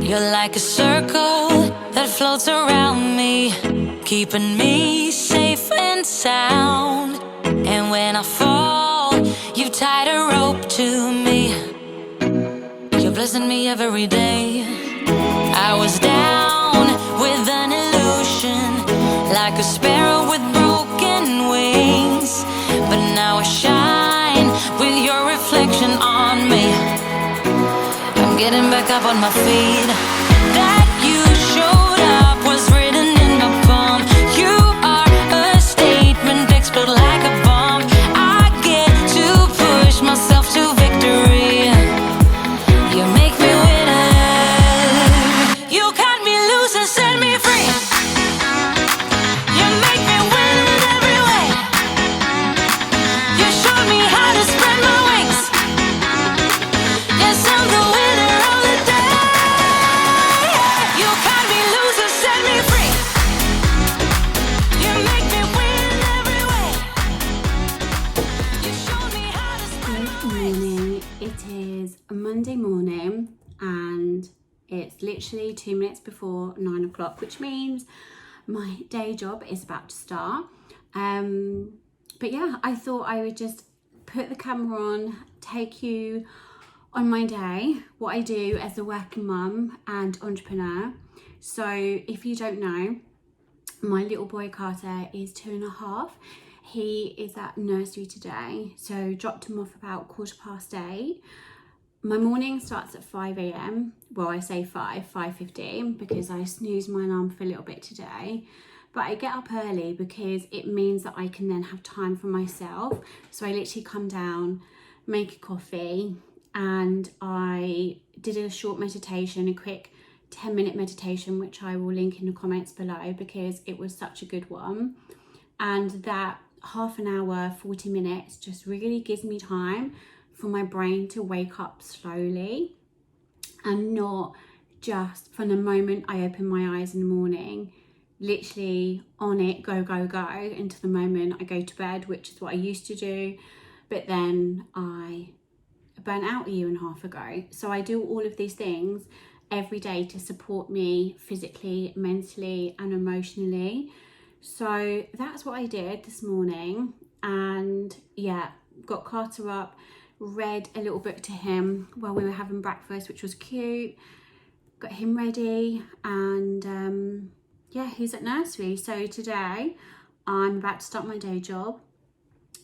You're like a circle that floats around me, keeping me safe and sound. And when I fall, you've tied a rope to me. You're blessing me every day. I was down with an illusion, like a sparrow with broken wings, but now I shine with your reflection on me. I'm getting back up on my feet. That you showed up was written in my palm. You are a statement, explode like a bomb. I get to push myself to victory. You make me winner. You cut me loose and set me free. You make me win in every way. You showed me how to spread my wings. Yes, I'm the winner of the day. You cut me loose and set me free. You make me win in every way. You showed me how to spread my wings. Morning. It is a Monday morning and it's literally 2 minutes before 9 o'clock, which means my day job is about to start. But yeah, I thought I would just put the camera on, take you on my day, what I do as a working mum and entrepreneur. So if you don't know, my little boy Carter is 2.5. He is at nursery today, so dropped him off about 8:15. My morning starts at 5 a.m. Well, I say 5:15 because I snoozed my alarm for a little bit today. But I get up early because it means that I can then have time for myself. So I literally come down, make a coffee, and I did a short meditation, a quick 10-minute meditation, which I will link in the comments below because it was such a good one. And that half an hour, 40 minutes just really gives me time for my brain to wake up slowly and not just from the moment I open my eyes in the morning, literally on it, go, into the moment I go to bed, which is what I used to do. But then I burnt out 1.5 years ago. So I do all of these things every day to support me physically, mentally, and emotionally. So that's what I did this morning. And yeah, got Carter up, read a little book to him while we were having breakfast, which was cute. Got him ready, and yeah, he's at nursery. So today I'm about to start my day job.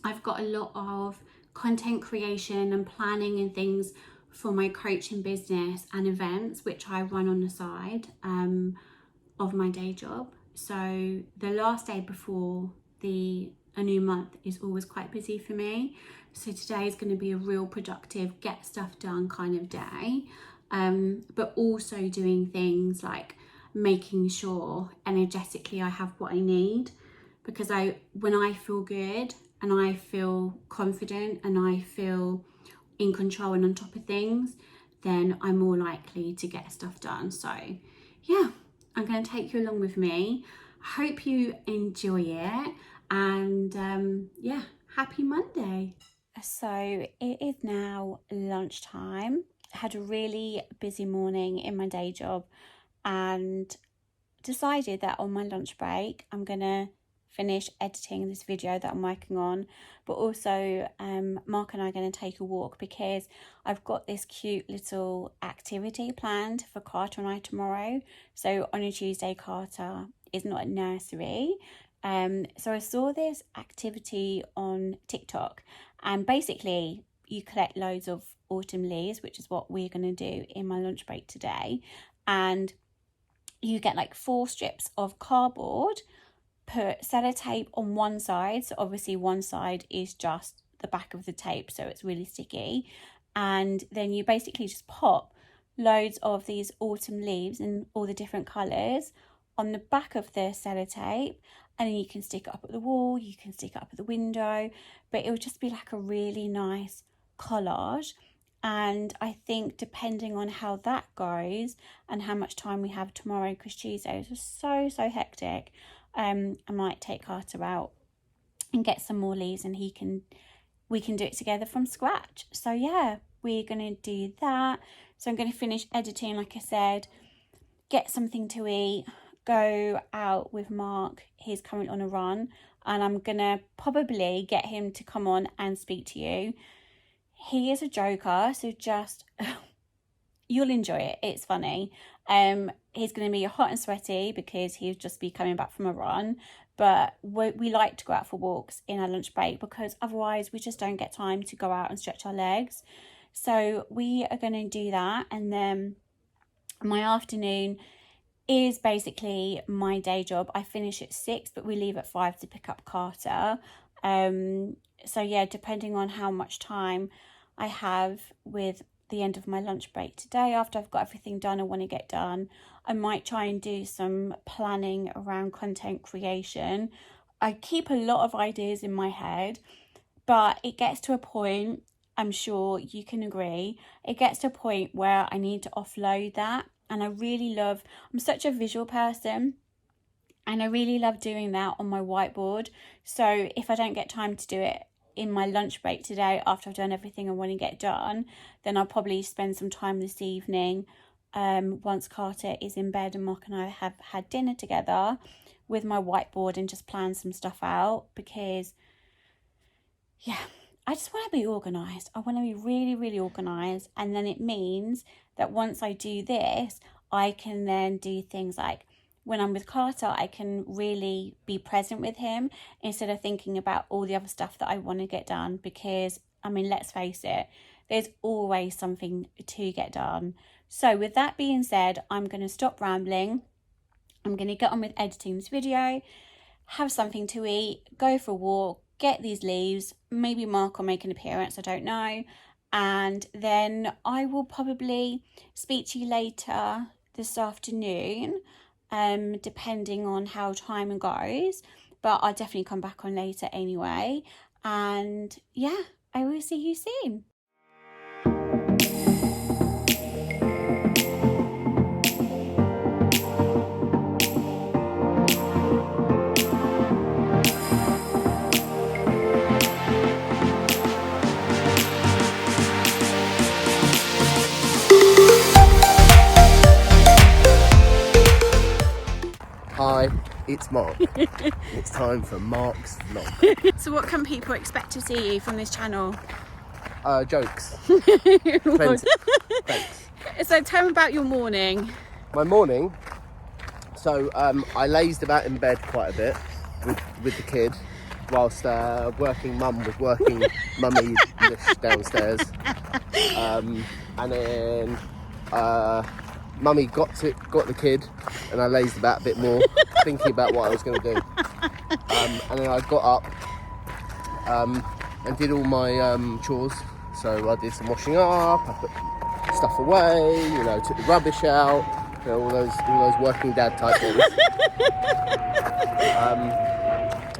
I've got a lot of content creation and planning and things for my coaching business and events, which I run on the side of my day job. So the last day before a new month is always quite busy for me. So today is going to be a real productive, get stuff done kind of day. But also doing things like making sure energetically I have what I need, because when I feel good and I feel confident and I feel in control and on top of things, then I'm more likely to get stuff done. So yeah, I'm going to take you along with me. Hope you enjoy it, and yeah, happy Monday. So it is now lunchtime. I had a really busy morning in my day job and decided that on my lunch break I'm gonna finish editing this video that I'm working on, but also Mark and I are going to take a walk because I've got this cute little activity planned for Carter and I tomorrow. So on a Tuesday, Carter is not at nursery, so I saw this activity on TikTok, and basically you collect loads of autumn leaves, which is what we're going to do in my lunch break today, and you get like 4 strips of cardboard, put sellotape on one side, so obviously one side is just the back of the tape, so it's really sticky, and then you basically just pop loads of these autumn leaves in all the different colours on the back of the sellotape, and then you can stick it up at the wall, you can stick it up at the window, but it would just be like a really nice collage. And I think depending on how that goes and how much time we have tomorrow, because Tuesdays are so hectic, I might take Carter out and get some more leaves, and we can do it together from scratch. So yeah, we're gonna do that. So I'm gonna finish editing, like I said, get something to eat, go out with Mark. He's currently on a run, and I'm gonna probably get him to come on and speak to you. He is a joker, so just you'll enjoy it. It's funny. He's going to be hot and sweaty because he'll just be coming back from a run. But we like to go out for walks in our lunch break because otherwise we just don't get time to go out and stretch our legs. So we are going to do that. And then my afternoon is basically my day job. I finish at 6, but we leave at 5 to pick up Carter. So yeah, depending on how much time I have with the end of my lunch break today, after I've got everything done I want to get done, I might try and do some planning around content creation. I keep a lot of ideas in my head, but it gets to a point, I'm sure you can agree, it gets to a point where I need to offload that. And I'm such a visual person, and I really love doing that on my whiteboard. So if I don't get time to do it in my lunch break today after I've done everything I want to get done, then I'll probably spend some time this evening, once Carter is in bed and Mark and I have had dinner together, with my whiteboard and just plan some stuff out. Because yeah, I just want to be organised. I want to be really, really organised. And then it means that once I do this, I can then do things like, when I'm with Carter, I can really be present with him instead of thinking about all the other stuff that I want to get done. Because, I mean, let's face it, there's always something to get done. So with that being said, I'm going to stop rambling. I'm going to get on with editing this video, have something to eat, go for a walk, get these leaves. Maybe Mark will make an appearance, I don't know. And then I will probably speak to you later this afternoon, depending on how time goes, but I'll definitely come back on later anyway. And yeah, I will see you soon. Hi, it's Mark. It's time for Mark's vlog. So what can people expect to see you from this channel? Jokes. Plenty. Thanks. So tell me about your morning. My morning. So I lazed about in bed quite a bit with the kid, whilst working mum was working mummy downstairs, and then mummy got the kid, and I lazed about a bit more, thinking about what I was going to do. And then I got up and did all my chores. So I did some washing up, I put stuff away, took the rubbish out, all those working dad type things.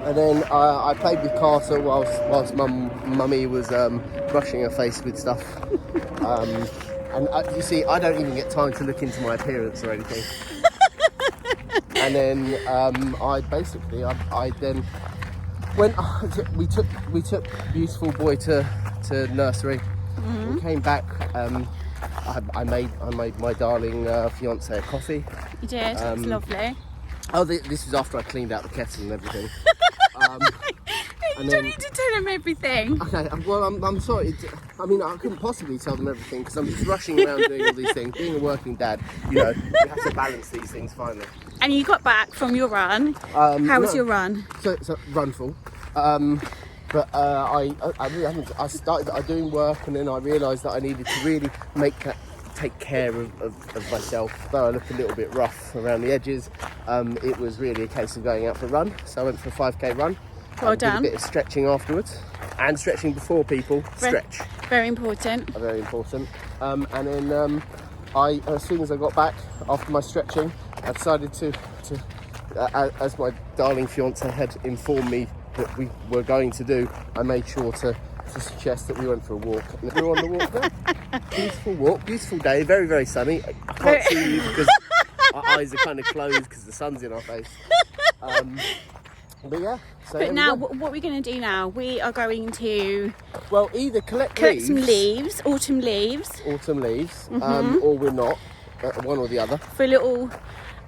And then I played with Carter whilst mummy was brushing her face with stuff. And you see, I don't even get time to look into my appearance or anything. And then I then went. We took beautiful boy to nursery. Mm-hmm. We came back. I made my darling fiance a coffee. You did. It's lovely. Oh, this was after I cleaned out the kettle and everything. You don't need to tell them everything. Okay, well, I'm sorry. I mean, I couldn't possibly tell them everything because I'm just rushing around doing all these things. Being a working dad, you have to balance these things finally. And you got back from your run. How was your run? So runful. But I really haven't. I started doing work, and then I realised that I needed to really take care of myself. Though I look a little bit rough around the edges, it was really a case of going out for a run. So I went for a 5k run. Well done. Did a bit of stretching afterwards, and stretching before people stretch. Very important. Very important. And then as soon as I got back after my stretching, I decided to as my darling fiance had informed me that we were going to do, I made sure to suggest that we went for a walk. And we were on the walk there. Beautiful walk, beautiful day, very, very sunny. I can't see you because our eyes are kind of closed because the sun's in our face. But yeah. So but now, what are we going to do now? We are going to either collect some leaves, autumn leaves, mm-hmm. Or we're not. one or the other. for a little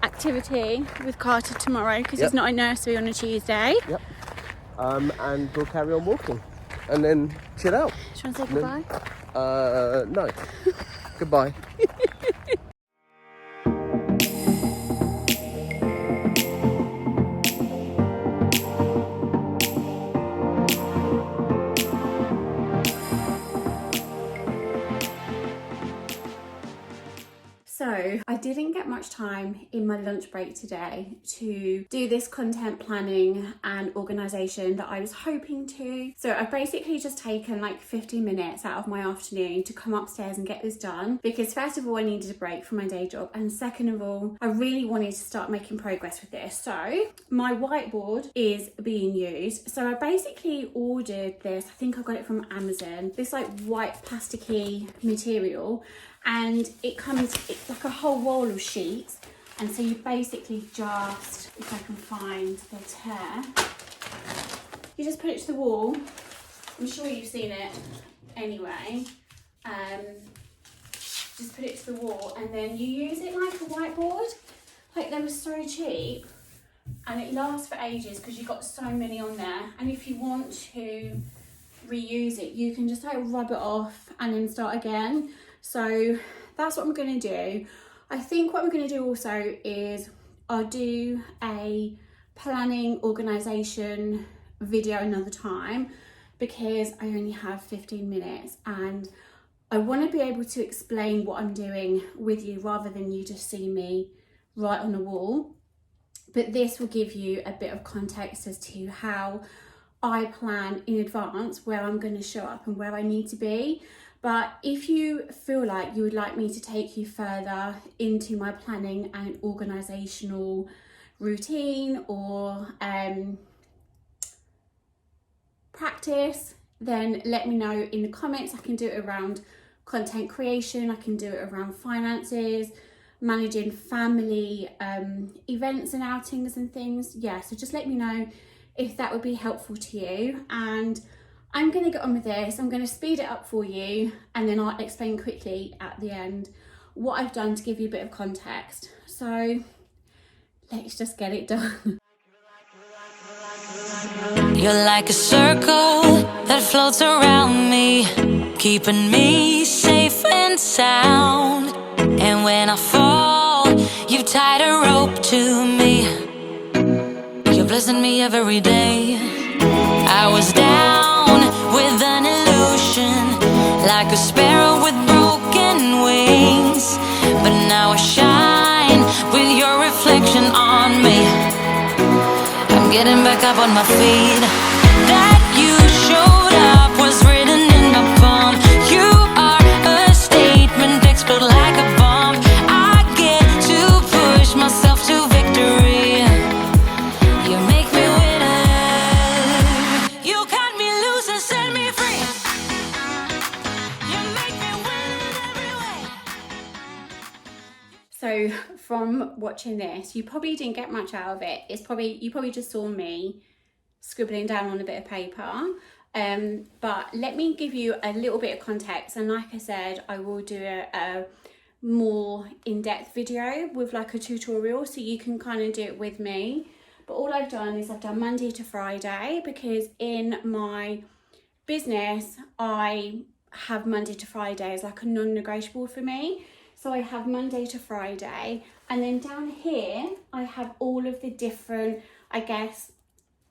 activity with Carter tomorrow because Yep. he's not in nursery on a Tuesday. Yep. And we'll carry on walking and then chill out. Do you want to say goodbye? No. Goodbye. So I didn't get much time in my lunch break today to do this content planning and organisation that I was hoping to. So I've basically just taken like 15 minutes out of my afternoon to come upstairs and get this done because first of all I needed a break from my day job, and second of all I really wanted to start making progress with this. So my whiteboard is being used. So I basically ordered this, I think I got it from Amazon, this like white plasticky material, and it's like a whole wall of sheets, and so you basically just, if I can find the tear, you just put it to the wall. I'm sure you've seen it anyway. Just put it to the wall and then you use it like a whiteboard. Like, they were so cheap and it lasts for ages because you've got so many on there, and if you want to reuse it you can just like rub it off and then start again. So that's what I'm going to do. I think what I'm going to do also is I'll do a planning organisation video another time because I only have 15 minutes and I want to be able to explain what I'm doing with you rather than you just see me write on a wall. But this will give you a bit of context as to how I plan in advance where I'm going to show up and where I need to be. But if you feel like you would like me to take you further into my planning and organisational routine or practice, then let me know in the comments. I can do it around content creation, I can do it around finances, managing family events and outings and things. Yeah, so just let me know if that would be helpful to you. And I'm going to get on with this. I'm going to speed it up for you and then I'll explain quickly at the end what I've done to give you a bit of context. So let's just get it done. You're like a circle that floats around me, keeping me safe and sound. And when I fall, you've tied a rope to me. You're blessing me every day. I was down with an illusion, like a sparrow with broken wings, but now I shine with your reflection on me. I'm getting back up on my feet. That you showed up was written in my palm. You are a statement, explode like a bomb. I get to push myself to victory. You make me winner. You cut me loose and set me free. You make me win every way. So from watching this, you probably didn't get much out of it. You probably just saw me scribbling down on a bit of paper. But let me give you a little bit of context. And like I said, I will do a more in-depth video with like a tutorial so you can kind of do it with me. But all I've done is I've done Monday to Friday because in my business, I have Monday to Friday as like a non-negotiable for me. So I have Monday to Friday, and then down here, I have all of the different, I guess,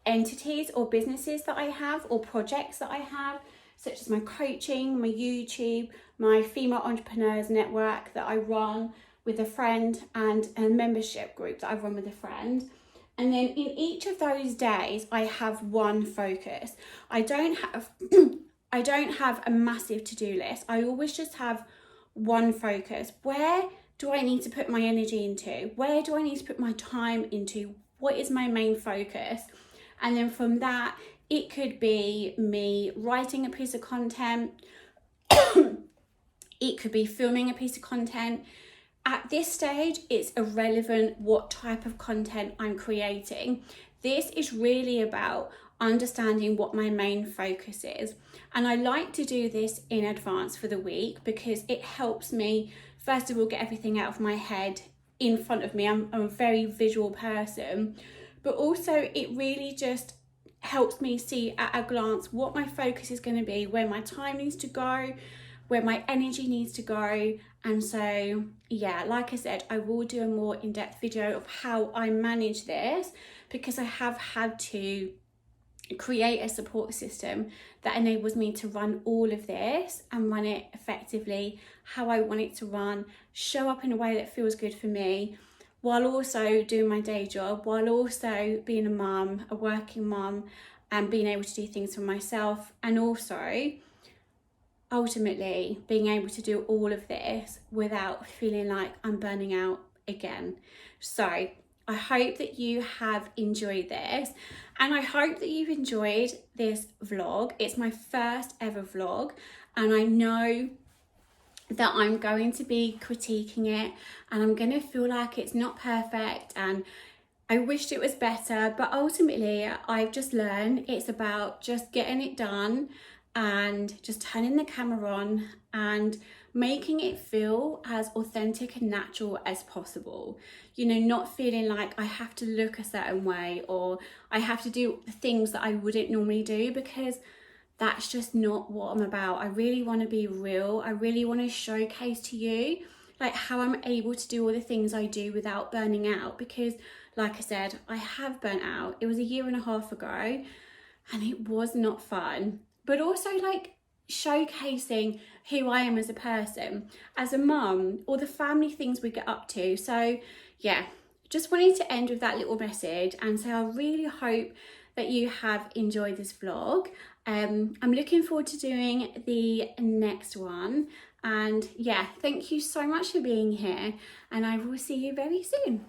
entities or businesses that I have or projects that I have, such as my coaching, my YouTube, my Female Entrepreneurs Network that I run with a friend, and a membership group that I run with a friend. And then in each of those days, I have one focus. I don't have a massive to-do list. I always just have one focus. Where do I need to put my energy into? Where do I need to put my time into? What is my main focus? And then from that, it could be me writing a piece of content. It could be filming a piece of content. At this stage, it's irrelevant what type of content I'm creating. This is really about understanding what my main focus is. And I like to do this in advance for the week because it helps me first of all get everything out of my head in front of me. I'm a very visual person, but also it really just helps me see at a glance what my focus is going to be, where my time needs to go, where my energy needs to go. And so yeah, like I said, I will do a more in-depth video of how I manage this, because I have had to create a support system that enables me to run all of this and run it effectively how I want it to run, show up in a way that feels good for me, while also doing my day job, while also being a mum, a working mum, and being able to do things for myself, and also ultimately being able to do all of this without feeling like I'm burning out again. So I hope that you have enjoyed this, and I hope that you've enjoyed this vlog. It's my first ever vlog, and I know that I'm going to be critiquing it, and I'm going to feel like it's not perfect, and I wished it was better, but ultimately I've just learned it's about just getting it done and just turning the camera on and making it feel as authentic and natural as possible. You know, not feeling like I have to look a certain way or I have to do the things that I wouldn't normally do, because that's just not what I'm about. I really want to be real. I really want to showcase to you like how I'm able to do all the things I do without burning out, because like I said, I have burnt out. It was 1.5 years ago and it was not fun, but also like showcasing who I am as a person, as a mum, all the family things we get up to. So yeah, just wanted to end with that little message and say I really hope that you have enjoyed this vlog. I'm looking forward to doing the next one, and yeah, thank you so much for being here, and I will see you very soon.